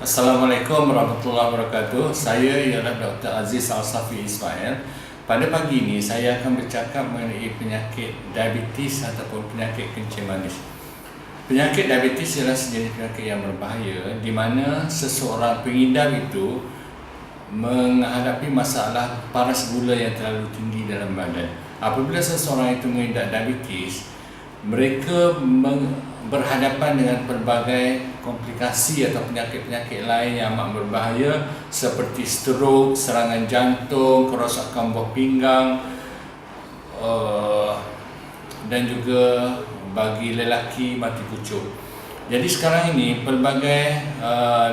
Assalamualaikum warahmatullahi wabarakatuh. Saya ialah Dr. Aziz Al-Safi Ismail. Pada pagi ini saya akan bercakap mengenai penyakit diabetes ataupun penyakit kencing manis. Penyakit diabetes ialah sejenis penyakit yang berbahaya di mana seseorang pengidap itu menghadapi masalah paras gula yang terlalu tinggi dalam badan. Apabila seseorang itu mengidap diabetes, mereka berhadapan dengan pelbagai komplikasi atau penyakit-penyakit lain yang amat berbahaya seperti stroke, serangan jantung, kerosakan buah pinggang, dan juga bagi lelaki mati pucuk. Jadi sekarang ini pelbagai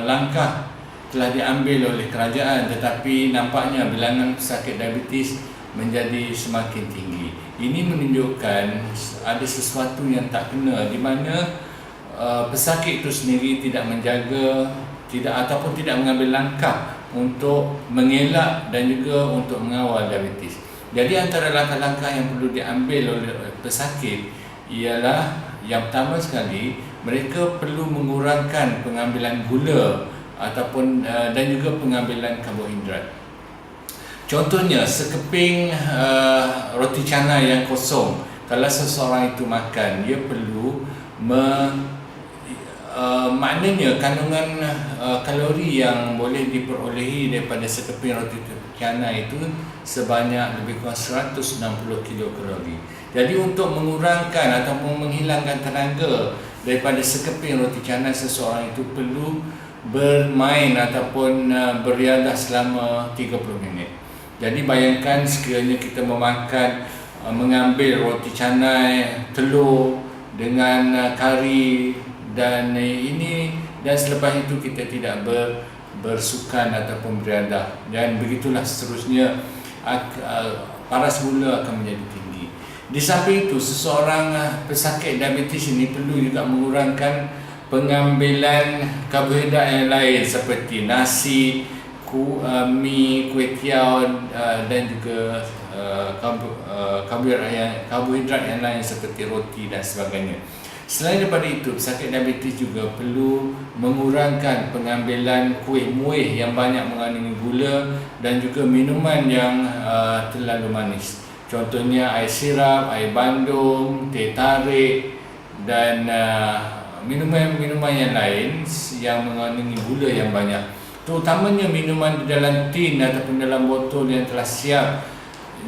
langkah telah diambil oleh kerajaan, tetapi nampaknya bilangan pesakit diabetes menjadi semakin tinggi. Ini menunjukkan ada sesuatu yang tak kena, di mana pesakit itu sendiri tidak menjaga, ataupun tidak mengambil langkah untuk mengelak dan juga untuk mengawal diabetes. Jadi antara langkah-langkah yang perlu diambil oleh pesakit ialah yang pertama sekali, mereka perlu mengurangkan pengambilan gula ataupun dan juga pengambilan karbohidrat. Contohnya sekeping roti canai yang kosong, kalau seseorang itu makan, dia perlu maknanya kandungan kalori yang boleh diperolehi daripada sekeping roti canai itu sebanyak lebih kurang 160 kilokalori. Jadi untuk mengurangkan ataupun menghilangkan tenaga daripada sekeping roti canai, seseorang itu perlu bermain ataupun beriadah selama 30 minit. Jadi bayangkan sekiranya kita mengambil roti canai, telur dengan kari dan selepas itu kita tidak bersukan ataupun beriadah, dan begitulah seterusnya, paras gula akan menjadi tinggi. Di samping itu, seseorang pesakit diabetes ini perlu juga mengurangkan pengambilan karbohidrat yang lain seperti nasi, mi, kuih tiaw, dan juga karbohidrat yang lain seperti roti dan sebagainya. Selain daripada itu, pesakit diabetes juga perlu mengurangkan pengambilan kuih muih yang banyak mengandungi gula dan juga minuman yang terlalu manis. Contohnya air sirap, air bandung, teh tarik dan minuman-minuman yang lain yang mengandungi gula yang banyak. Terutamanya minuman di dalam tin ataupun dalam botol yang telah siap,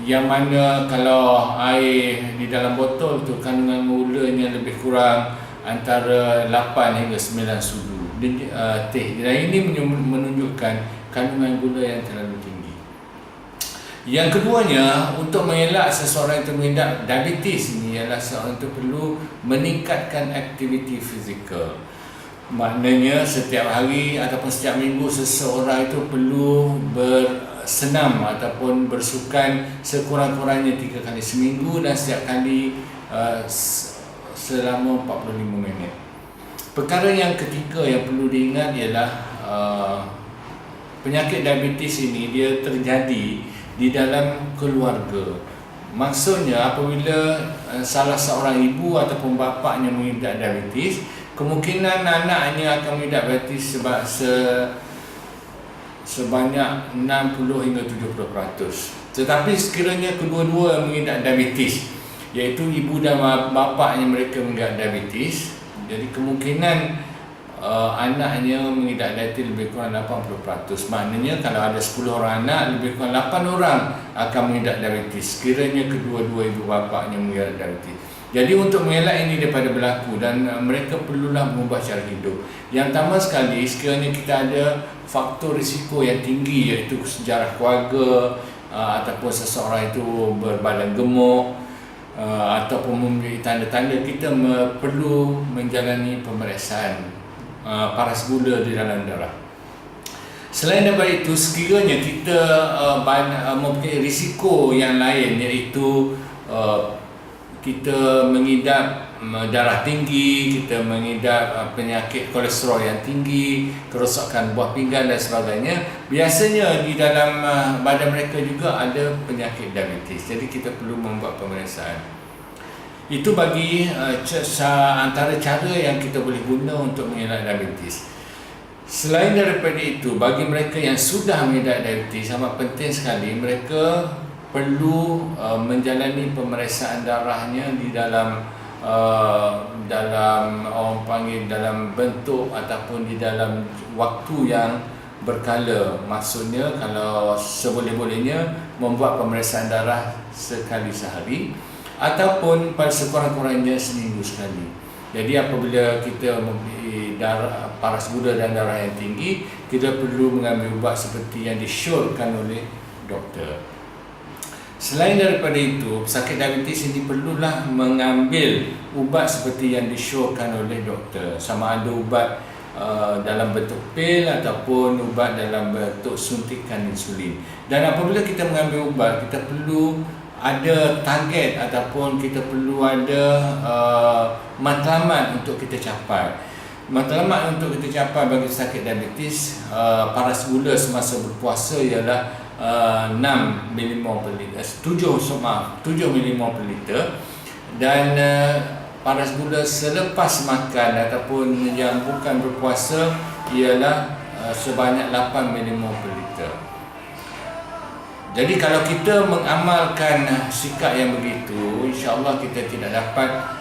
yang mana kalau air di dalam botol tu kandungan gulanya lebih kurang antara 8 hingga 9 sudu teh, dan ini menunjukkan kandungan gula yang terlalu tinggi. Yang keduanya, untuk mengelak seseorang itu mengidap diabetes ini ialah seseorang itu perlu meningkatkan aktiviti fizikal. Maknanya setiap hari ataupun setiap minggu seseorang itu perlu bersenam ataupun bersukan sekurang-kurangnya 3 kali seminggu, dan setiap kali selama 45 minit. Perkara yang ketiga yang perlu diingat ialah penyakit diabetes ini dia terjadi di dalam keluarga. Maksudnya apabila salah seorang ibu ataupun bapaknya mengidap diabetes, kemungkinan anaknya akan mengidap diabetes sebanyak 60 hingga 70%. Tetapi sekiranya kedua-dua mengidap diabetes, iaitu ibu dan bapaknya mereka mengidap diabetes, jadi kemungkinan anaknya mengidap diabetes lebih kurang 80%. Maknanya kalau ada 10 orang anak, lebih kurang 8 orang akan mengidap diabetes sekiranya kedua-dua ibu bapaknya mengidap diabetes. Jadi untuk mengelak ini daripada berlaku, dan mereka perlulah mengubah cara hidup. Yang pertama sekali, sekiranya kita ada faktor risiko yang tinggi, iaitu sejarah keluarga, ataupun seseorang itu berbadan gemuk, ataupun memiliki tanda-tanda, kita perlu menjalani pemeriksaan paras gula di dalam darah. Selain daripada itu, sekiranya kita mempunyai risiko yang lain, iaitu kita mengidap darah tinggi, kita mengidap penyakit kolesterol yang tinggi, kerosakan buah pinggang dan sebagainya, biasanya di dalam badan mereka juga ada penyakit diabetes. Jadi kita perlu membuat pemeriksaan. Itu bagi antara cara yang kita boleh guna untuk mengelak diabetes. Selain daripada itu, bagi mereka yang sudah mengidap diabetes, amat penting sekali mereka perlu menjalani pemeriksaan darahnya di dalam orang panggil dalam bentuk ataupun di dalam waktu yang berkala. Maksudnya kalau seboleh-bolehnya membuat pemeriksaan darah sekali sehari ataupun pada sekurang-kurangnya seminggu sekali. Jadi apabila kita mempunyai paras gula dan darah yang tinggi, kita perlu mengambil ubat seperti yang disyorkan oleh doktor. Selain daripada itu, pesakit diabetes ini perlulah mengambil ubat seperti yang disyorkan oleh doktor. Sama ada ubat dalam bentuk pil ataupun ubat dalam bentuk suntikan insulin. Dan apabila kita mengambil ubat, kita perlu ada target ataupun kita perlu ada matlamat untuk kita capai. Matlamat untuk kita capai bagi pesakit diabetes, paras gula semasa berpuasa ialah 6 milimol per liter, 7 milimol per liter, dan paras gula selepas makan ataupun yang bukan berpuasa ialah sebanyak 8 milimol per liter. Jadi kalau kita mengamalkan sikap yang begitu, insya-Allah kita tidak dapat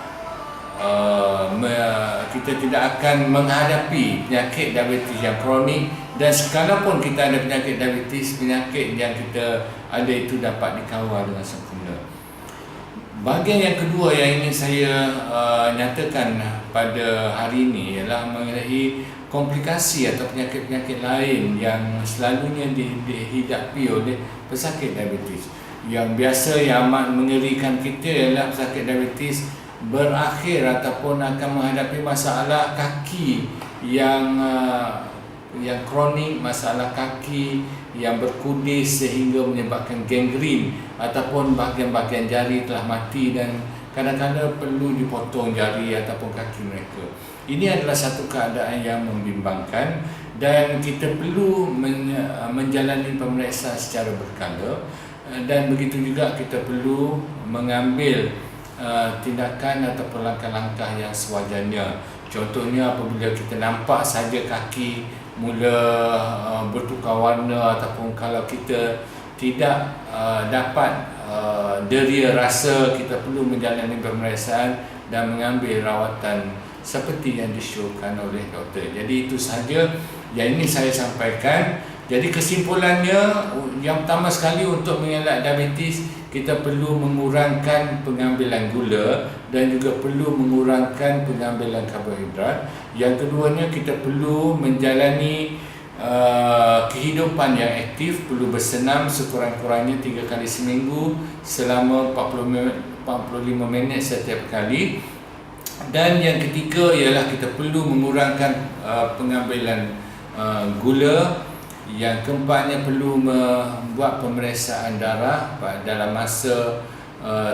kita tidak akan menghadapi penyakit diabetes yang kronik, dan sekalipun kita ada penyakit diabetes, penyakit yang kita ada itu dapat dikawal dengan sempurna. Bahagian yang kedua yang ingin saya nyatakan pada hari ini ialah mengenai komplikasi atau penyakit-penyakit lain yang selalunya dihidapi oleh pesakit diabetes. Yang biasa yang amat mengerikan kita ialah pesakit diabetes berakhir ataupun akan menghadapi masalah kaki yang kronik, masalah kaki yang berkudis sehingga menyebabkan gangren ataupun bahagian-bahagian jari telah mati dan kadang-kadang perlu dipotong jari ataupun kaki mereka. Ini adalah satu keadaan yang membimbangkan dan kita perlu menjalani pemeriksaan secara berkala, dan begitu juga kita perlu mengambil tindakan atau langkah-langkah yang sewajarnya. Contohnya apabila kita nampak saja kaki mula bertukar warna ataupun kalau kita tidak dapat deria rasa, kita perlu menjalani pemeriksaan dan mengambil rawatan seperti yang disyorkan oleh doktor. Jadi itu sahaja yang ini saya sampaikan. Jadi kesimpulannya, yang pertama sekali untuk mengelak diabetes, kita perlu mengurangkan pengambilan gula dan juga perlu mengurangkan pengambilan karbohidrat. Yang keduanya, kita perlu menjalani kehidupan yang aktif, perlu bersenam sekurang-kurangnya 3 kali seminggu selama 45 minit setiap kali. Dan yang ketiga ialah kita perlu mengurangkan pengambilan gula. Yang keempatnya, perlu membuat pemeriksaan darah dalam masa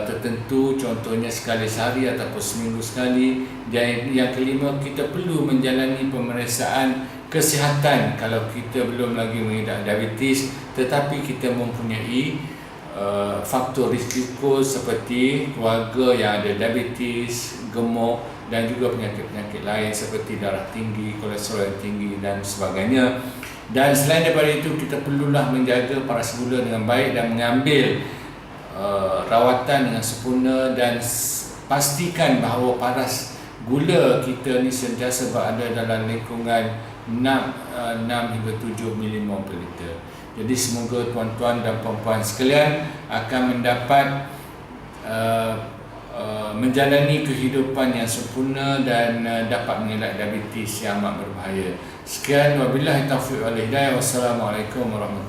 tertentu, contohnya sekali sehari ataupun seminggu sekali. Dan yang kelima, kita perlu menjalani pemeriksaan kesihatan kalau kita belum lagi mengidap diabetes tetapi kita mempunyai faktor risiko seperti keluarga yang ada diabetes, gemuk dan juga penyakit-penyakit lain seperti darah tinggi, kolesterol yang tinggi dan sebagainya. Dan selain daripada itu, kita perlulah menjaga paras gula dengan baik dan mengambil rawatan dengan sempurna dan pastikan bahawa paras gula kita ni sentiasa berada dalam lingkungan 6 hingga 7 milimol per liter. Jadi semoga tuan-tuan dan puan-puan sekalian akan mendapat menjalani kehidupan yang sempurna dan dapat mengelak diabetes yang amat berbahaya. Sekian, wabillahi taufiq wal hidayah. Wassalamualaikum warahmatullahi wabarakatuh.